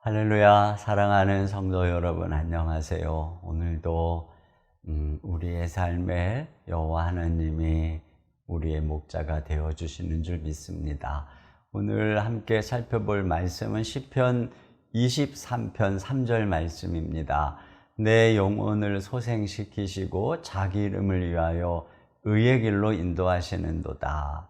할렐루야, 사랑하는 성도 여러분, 안녕하세요. 오늘도 우리의 삶에 여호와 하나님이 우리의 목자가 되어 주시는 줄 믿습니다. 오늘 함께 살펴볼 말씀은 시편 23편 3절 말씀입니다. 내 영혼을 소생시키시고 자기 이름을 위하여 의의 길로 인도하시는도다.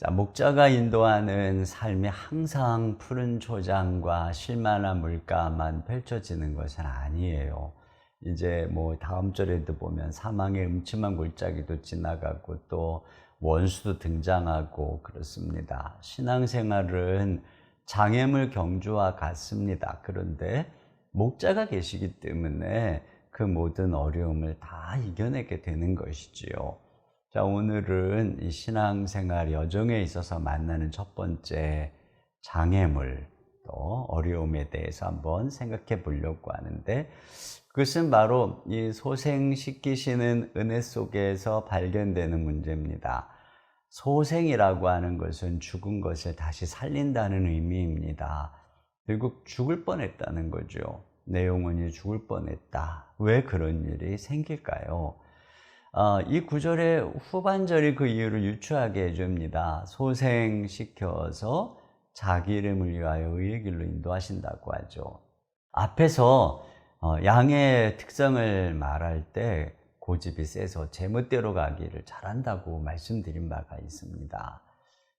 자, 목자가 인도하는 삶이 항상 푸른 초장과 실만한 물가만 펼쳐지는 것은 아니에요. 이제 다음 절에도 보면 사망의 음침한 골짜기도 지나가고 또 원수도 등장하고 그렇습니다. 신앙생활은 장애물 경주와 같습니다. 그런데 목자가 계시기 때문에 그 모든 어려움을 다 이겨내게 되는 것이지요. 자, 오늘은 이 신앙생활 여정에 있어서 만나는 첫 번째 장애물, 또 어려움에 대해서 한번 생각해 보려고 하는데, 그것은 바로 이 소생시키시는 은혜 속에서 발견되는 문제입니다. 소생이라고 하는 것은 죽은 것을 다시 살린다는 의미입니다. 결국 죽을 뻔했다는 거죠. 내 영혼이 죽을 뻔했다. 왜 그런 일이 생길까요? 이 구절의 후반절이 그 이유를 유추하게 해줍니다. 소생시켜서 자기 이름을 위하여 의의 길로 인도하신다고 하죠. 앞에서 양의 특성을 말할 때 고집이 세서 제멋대로 가기를 잘한다고 말씀드린 바가 있습니다.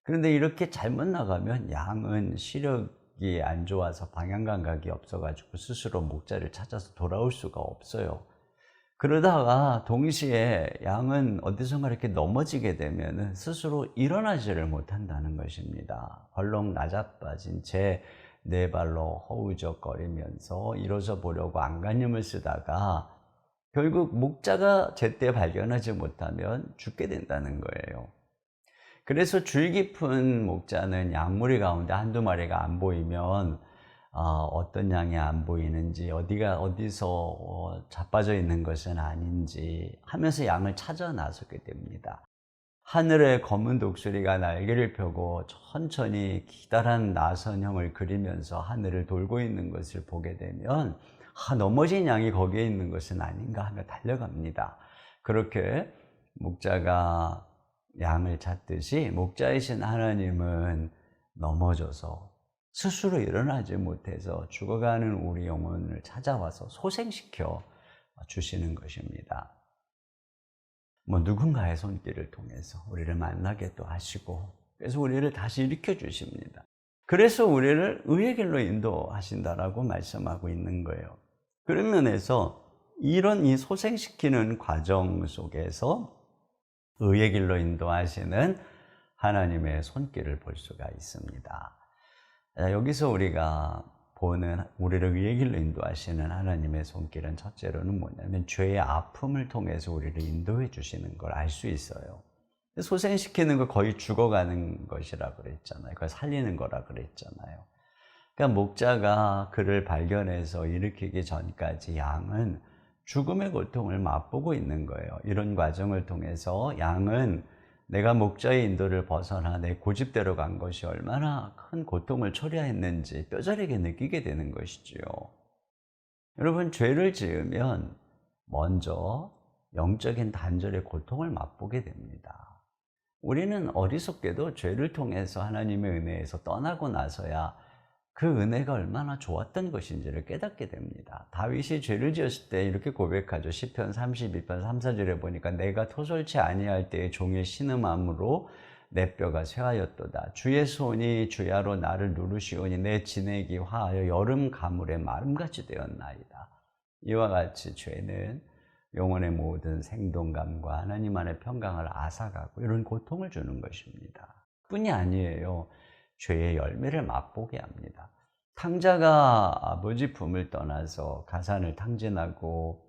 그런데 이렇게 잘못 나가면 양은 시력이 안 좋아서 방향 감각이 없어가지고 스스로 목자를 찾아서 돌아올 수가 없어요. 그러다가 동시에 양은 어디선가 이렇게 넘어지게 되면 스스로 일어나지를 못한다는 것입니다. 벌렁 나자빠진 채 네 발로 허우적거리면서 일어서 보려고 안간힘을 쓰다가 결국 목자가 제때 발견하지 못하면 죽게 된다는 거예요. 그래서 주의 깊은 목자는 양무리 가운데 한두 마리가 안 보이면 어떤 양이 안 보이는지, 어디서 자빠져 있는 것은 아닌지 하면서 양을 찾아 나서게 됩니다. 하늘에 검은 독수리가 날개를 펴고 천천히 기다란 나선형을 그리면서 하늘을 돌고 있는 것을 보게 되면 넘어진 양이 거기에 있는 것은 아닌가 하며 달려갑니다. 그렇게 목자가 양을 찾듯이 목자이신 하나님은 넘어져서 스스로 일어나지 못해서 죽어가는 우리 영혼을 찾아와서 소생시켜 주시는 것입니다. 누군가의 손길을 통해서 우리를 만나게 또 하시고, 그래서 우리를 다시 일으켜 주십니다. 그래서 우리를 의의 길로 인도하신다라고 말씀하고 있는 거예요. 그런 면에서 이런 이 소생시키는 과정 속에서 의의 길로 인도하시는 하나님의 손길을 볼 수가 있습니다. 여기서 우리가 보는 우리를 의의 길로 인도하시는 하나님의 손길은 첫째로는 뭐냐면 죄의 아픔을 통해서 우리를 인도해 주시는 걸 알 수 있어요. 소생시키는 거 거의 죽어가는 것이라 그랬잖아요. 그걸 살리는 거라 그랬잖아요. 그러니까 목자가 그를 발견해서 일으키기 전까지 양은 죽음의 고통을 맛보고 있는 거예요. 이런 과정을 통해서 양은 내가 목자의 인도를 벗어나 내 고집대로 간 것이 얼마나 큰 고통을 초래했는지 뼈저리게 느끼게 되는 것이지요. 여러분, 죄를 지으면 먼저 영적인 단절의 고통을 맛보게 됩니다. 우리는 어리석게도 죄를 통해서 하나님의 은혜에서 떠나고 나서야 그 은혜가 얼마나 좋았던 것인지를 깨닫게 됩니다. 다윗이 죄를 지었을 때 이렇게 고백하죠. 시편 32편 3, 4절에 보니까 내가 토설치 아니할 때에 종의 신음함으로 내 뼈가 쇠하였도다. 주의 손이 주야로 나를 누르시오니 내 진액이 화하여 여름 가물에 마름같이 되었나이다. 이와 같이 죄는 영혼의 모든 생동감과 하나님 안의 평강을 앗아가고 이런 고통을 주는 것입니다. 뿐이 아니에요. 죄의 열매를 맛보게 합니다. 탕자가 아버지 품을 떠나서 가산을 탕진하고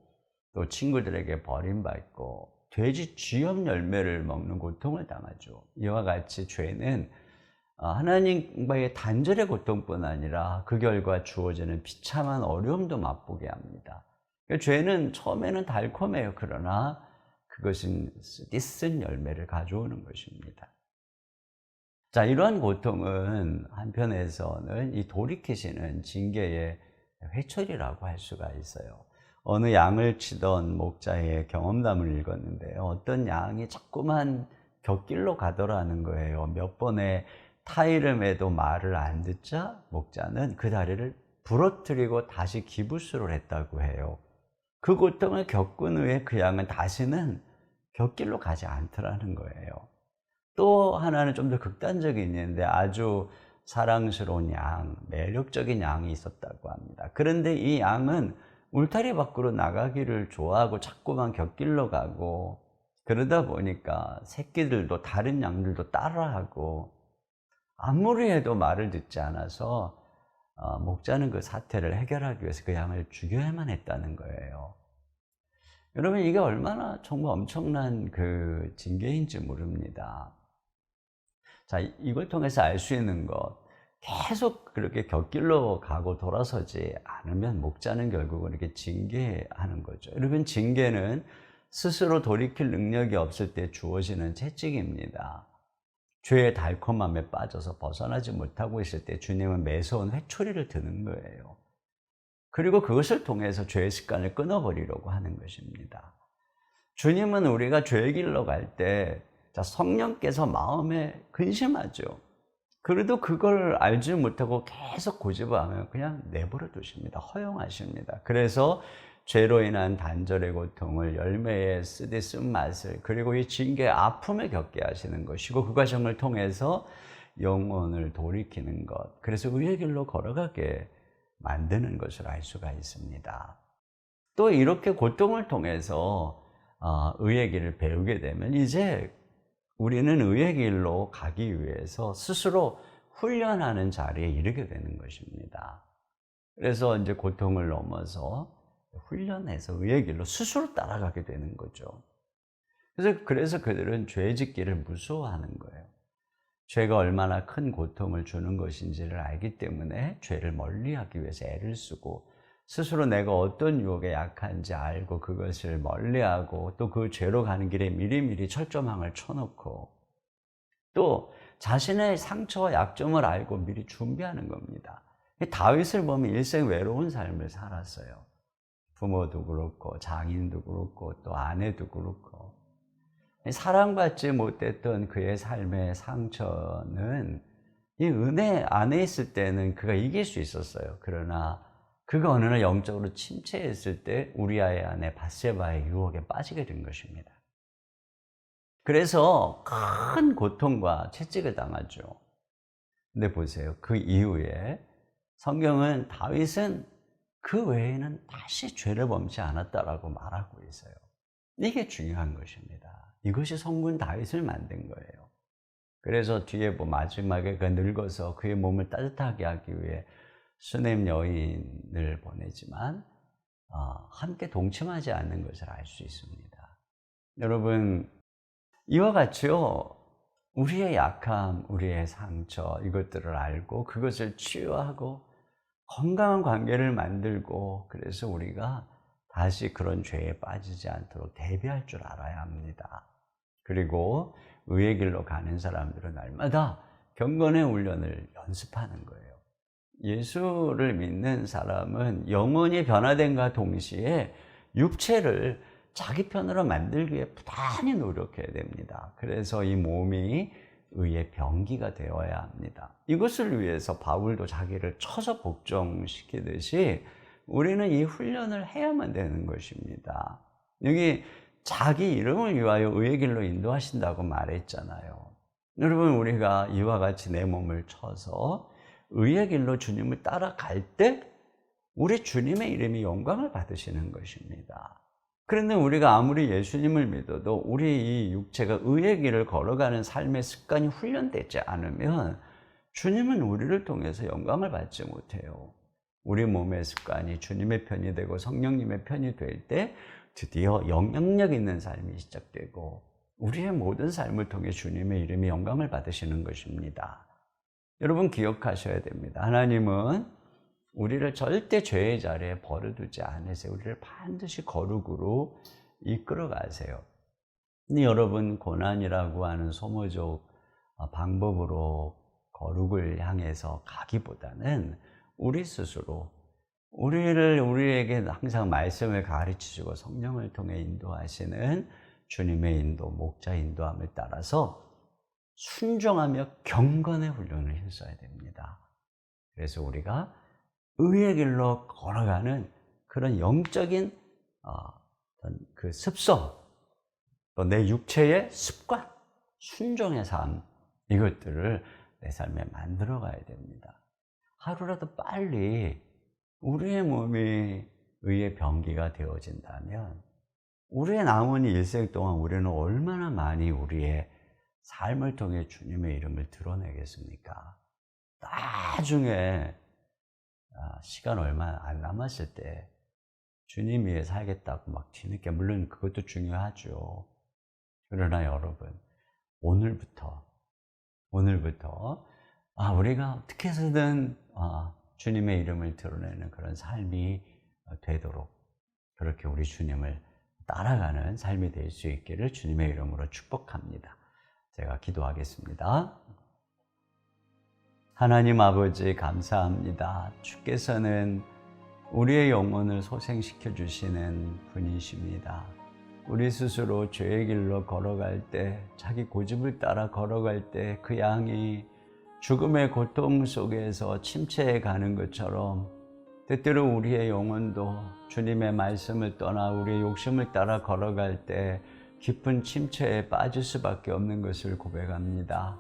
또 친구들에게 버림받고 돼지 쥐염 열매를 먹는 고통을 당하죠. 이와 같이 죄는 하나님과의 단절의 고통뿐 아니라 그 결과 주어지는 비참한 어려움도 맛보게 합니다. 죄는 처음에는 달콤해요. 그러나 그것은 쓰디쓴 열매를 가져오는 것입니다. 자, 이러한 고통은 한편에서는 이 돌이키시는 징계의 회초리라고 할 수가 있어요. 어느 양을 치던 목자의 경험담을 읽었는데요. 어떤 양이 자꾸만 곁길로 가더라는 거예요. 몇 번의 타이름에도 말을 안 듣자 목자는 그 다리를 부러뜨리고 다시 기부스를 했다고 해요. 그 고통을 겪은 후에 그 양은 다시는 곁길로 가지 않더라는 거예요. 또 하나는 좀 더 극단적인 예인데 아주 사랑스러운 양, 매력적인 양이 있었다고 합니다. 그런데 이 양은 울타리 밖으로 나가기를 좋아하고 자꾸만 곁길로 가고, 그러다 보니까 새끼들도 다른 양들도 따라하고 아무리 해도 말을 듣지 않아서 목자는 그 사태를 해결하기 위해서 그 양을 죽여야만 했다는 거예요. 여러분, 이게 얼마나 정말 엄청난 그 징계인지 모릅니다. 자, 이걸 통해서 알 수 있는 것, 계속 그렇게 곁길로 가고 돌아서지 않으면 목자는 결국은 이렇게 징계하는 거죠. 여러분, 징계는 스스로 돌이킬 능력이 없을 때 주어지는 채찍입니다. 죄의 달콤함에 빠져서 벗어나지 못하고 있을 때 주님은 매서운 회초리를 드는 거예요. 그리고 그것을 통해서 죄의 습관을 끊어버리려고 하는 것입니다. 주님은 우리가 죄의 길로 갈 때 성령께서 마음에 근심하죠. 그래도 그걸 알지 못하고 계속 고집하면 그냥 내버려 두십니다. 허용하십니다. 그래서 죄로 인한 단절의 고통을, 열매의 쓰디 쓴맛을, 그리고 이 징계의 아픔을 겪게 하시는 것이고, 그 과정을 통해서 영혼을 돌이키는 것, 그래서 의의 길로 걸어가게 만드는 것을 알 수가 있습니다. 또 이렇게 고통을 통해서 의의 길을 배우게 되면 이제 우리는 의의 길로 가기 위해서 스스로 훈련하는 자리에 이르게 되는 것입니다. 그래서 이제 고통을 넘어서 훈련해서 의의 길로 스스로 따라가게 되는 거죠. 그래서 그들은 죄 짓기를 무서워하는 거예요. 죄가 얼마나 큰 고통을 주는 것인지를 알기 때문에 죄를 멀리하기 위해서 애를 쓰고, 스스로 내가 어떤 유혹에 약한지 알고 그것을 멀리하고, 또 그 죄로 가는 길에 미리미리 철조망을 쳐놓고, 또 자신의 상처와 약점을 알고 미리 준비하는 겁니다. 다윗을 보면 일생 외로운 삶을 살았어요. 부모도 그렇고 장인도 그렇고 또 아내도 그렇고, 사랑받지 못했던 그의 삶의 상처는 이 은혜 안에 있을 때는 그가 이길 수 있었어요. 그러나 그가 어느 날 영적으로 침체했을 때 우리아의 아내 밧세바의 유혹에 빠지게 된 것입니다. 그래서 큰 고통과 채찍을 당하죠. 근데 보세요. 그 이후에 성경은 다윗은 그 외에는 다시 죄를 범치 않았다라고 말하고 있어요. 이게 중요한 것입니다. 이것이 성군 다윗을 만든 거예요. 그래서 뒤에 마지막에 그 늙어서 그의 몸을 따뜻하게 하기 위해 수넴 여인을 보내지만 함께 동침하지 않는 것을 알 수 있습니다. 여러분, 이와 같이요, 우리의 약함, 우리의 상처, 이것들을 알고 그것을 치유하고 건강한 관계를 만들고, 그래서 우리가 다시 그런 죄에 빠지지 않도록 대비할 줄 알아야 합니다. 그리고 의의 길로 가는 사람들은 날마다 경건의 훈련을 연습하는 거예요. 예수를 믿는 사람은 영혼이 변화됨과 동시에 육체를 자기 편으로 만들기 위해 부단히 노력해야 됩니다. 그래서 이 몸이 의의 병기가 되어야 합니다. 이것을 위해서 바울도 자기를 쳐서 복종시키듯이 우리는 이 훈련을 해야만 되는 것입니다. 여기 자기 이름을 위하여 의의 길로 인도하신다고 말했잖아요. 여러분, 우리가 이와 같이 내 몸을 쳐서 의의 길로 주님을 따라갈 때 우리 주님의 이름이 영광을 받으시는 것입니다. 그런데 우리가 아무리 예수님을 믿어도 우리 이 육체가 의의 길을 걸어가는 삶의 습관이 훈련되지 않으면 주님은 우리를 통해서 영광을 받지 못해요. 우리 몸의 습관이 주님의 편이 되고 성령님의 편이 될 때 드디어 영향력 있는 삶이 시작되고 우리의 모든 삶을 통해 주님의 이름이 영광을 받으시는 것입니다. 여러분, 기억하셔야 됩니다. 하나님은 우리를 절대 죄의 자리에 버려두지 않으세요. 우리를 반드시 거룩으로 이끌어 가세요. 근데 여러분, 고난이라고 하는 소모적 방법으로 거룩을 향해서 가기보다는 우리 스스로 우리에게 항상 말씀을 가르치시고 성령을 통해 인도하시는 주님의 인도, 목자 인도함을 따라서 순종하며 경건의 훈련을 했어야 됩니다. 그래서 우리가 의의 길로 걸어가는 그런 영적인 그 습성, 또 내 육체의 습관, 순종의 삶, 이것들을 내 삶에 만들어 가야 됩니다. 하루라도 빨리 우리의 몸이 의의 병기가 되어진다면 우리의 남은 일생 동안 우리는 얼마나 많이 우리의 삶을 통해 주님의 이름을 드러내겠습니까? 나중에 시간 얼마 안 남았을 때 주님 위해 살겠다고 막 뒤늦게, 물론 그것도 중요하죠. 그러나 여러분, 오늘부터 우리가 어떻게 해서든 주님의 이름을 드러내는 그런 삶이 되도록, 그렇게 우리 주님을 따라가는 삶이 될 수 있기를 주님의 이름으로 축복합니다. 제가 기도하겠습니다. 하나님 아버지, 감사합니다. 주께서는 우리의 영혼을 소생시켜 주시는 분이십니다. 우리 스스로 죄의 길로 걸어갈 때, 자기 고집을 따라 걸어갈 때 그 양이 죽음의 고통 속에서 침체해 가는 것처럼 때때로 우리의 영혼도 주님의 말씀을 떠나 우리의 욕심을 따라 걸어갈 때 깊은 침체에 빠질 수밖에 없는 것을 고백합니다.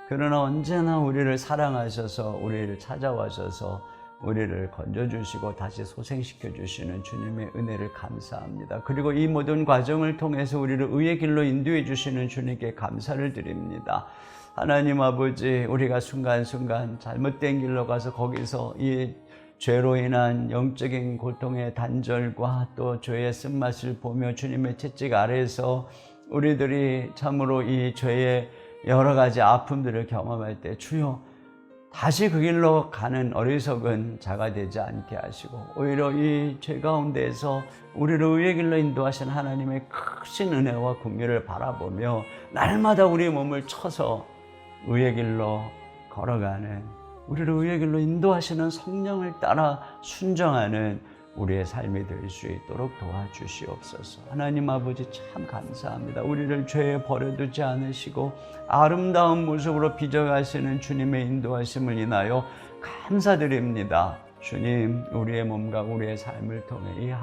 그러나 언제나 우리를 사랑하셔서 우리를 찾아와셔서 우리를 건져주시고 다시 소생시켜 주시는 주님의 은혜를 감사합니다. 그리고 이 모든 과정을 통해서 우리를 의의 길로 인도해 주시는 주님께 감사를 드립니다. 하나님 아버지, 우리가 순간순간 잘못된 길로 가서 거기서 이 죄로 인한 영적인 고통의 단절과 또 죄의 쓴맛을 보며 주님의 채찍 아래에서 우리들이 참으로 이 죄의 여러 가지 아픔들을 경험할 때 주여 다시 그 길로 가는 어리석은 자가 되지 않게 하시고 오히려 이 죄 가운데에서 우리를 의의 길로 인도하신 하나님의 크신 은혜와 긍휼을 바라보며 날마다 우리 몸을 쳐서 의의 길로 걸어가는, 우리를 의의 길로 인도하시는 성령을 따라 순종하는 우리의 삶이 될 수 있도록 도와주시옵소서. 하나님 아버지, 참 감사합니다. 우리를 죄에 버려두지 않으시고 아름다운 모습으로 빚어가시는 주님의 인도하심을 인하여 감사드립니다. 주님, 우리의 몸과 우리의 삶을 통해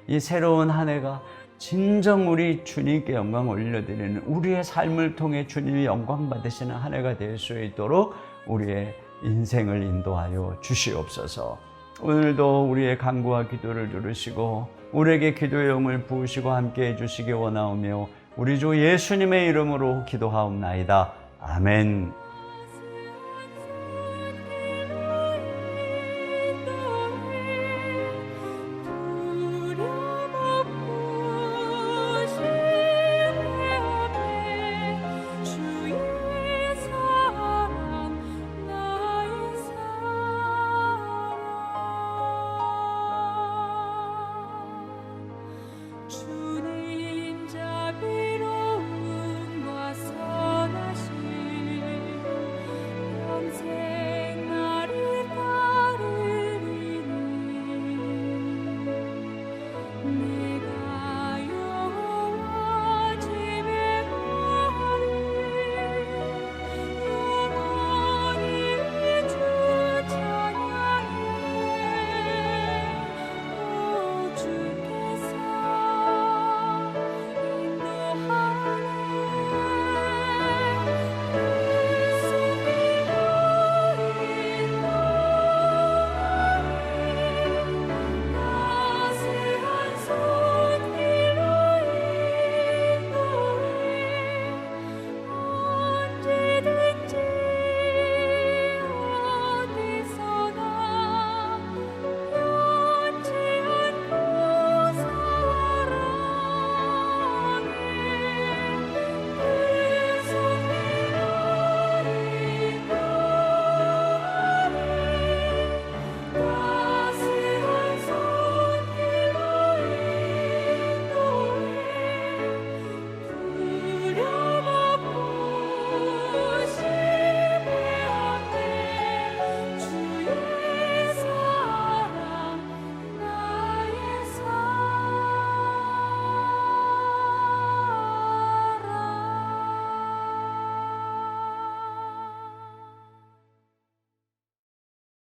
이 새로운 한 해가 진정 우리 주님께 영광 올려드리는, 우리의 삶을 통해 주님이 영광 받으시는 한 해가 될 수 있도록 우리의 인생을 인도하여 주시옵소서. 오늘도 우리의 간구와 기도를 들으시고 우리에게 기도의 영을 부으시고 함께 해주시기 원하오며 우리 주 예수님의 이름으로 기도하옵나이다. 아멘.